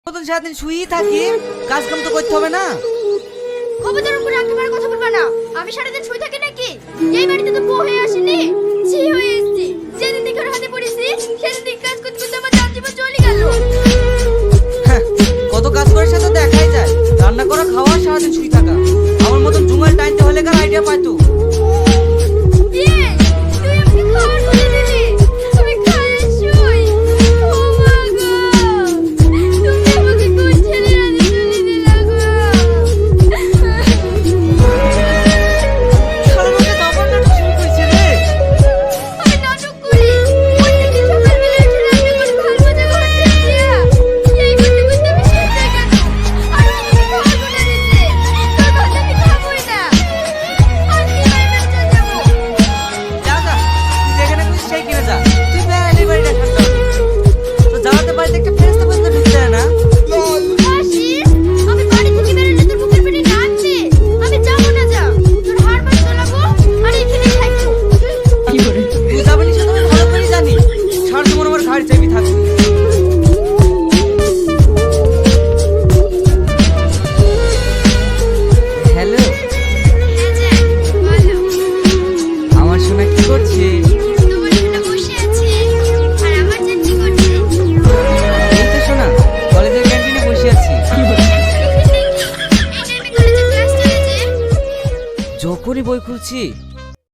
মতন সারাদিন শুয়েই থাকি, কাজ কাম তো করতে হবে না। খবরদার উপরে একেবারে কথা বলবা না। আমি সারাদিন শুয়ে থাকি নাকি? এই বাড়িতে তো বউ হয়ে আসিনি, ছি হয়ে এসেছি। যেদিন থেকে ওর হাতে পড়েছি সেদিন থেকে কাজ করতে করতে আমার জীবন চলে গেল। হ্যাঁ, কত কাজ করে সে তো দেখাই যায়। রান্না করা, খাওয়া, সারাদিন শুয়ে থাকা। আমার মতন জুঙ্গাল টাইনতে হলে কার আইডিয়া পাই তো। এই, তুই আমাকে খাবার বলে দিলি, আমি খাই আর শুই। ও মা গো, তুমি আমাকে কোন ছেলের হাতে তুলে দিলা গো? শালার মধ্যে তো আবার নাটক শুরু করেছে রে। আমি নাটক করি, প্রত্যেকদিন সকালবেলা উঠে রান্না করে ভাত ভাজা ঘরে দিচ্ছি। এই করতে করতে আমি শেষ হয়ে গেল। আর ও আমাকে খাবার বলে দিচ্ছে, তোর ভাত আমি খাবোই না। আজকে বাড়ি চলে যাবো। যা যা, তুই যেখানে খুশি সেই কিনে যা। তুই বেড়ালি বাড়িটা ঠান্ডা হবে। তো জ্বালাতে বাড়িতে একটা ফেরেশতা পর্যন্ত ঢুকতে দেয় না। আসিস, আমি বাড়ি থেকে বেরোলে তোর বুকের পেটে নাচবে। আমি যাবো না, যা, তোর হাড় মাছ তোলাবো আর এখানেই থাকবো। তুই যাবি না সেটা আমি ভালো করেই জানি। সারা জীবন আমার ঘাড় চেপে থাকবি। হ্যালো, হ্যাঁ যাক, বলো। আমার সোনা কি করছে? তোমার জন্য বসে আছি, আর আমার জন্য কি করছে? এই তো সোনা, কলেজের ক্যান্টিনে বসে আছি। এই টাইমে কলেজে ক্লাস চলেছে? যখনই বই খুলছি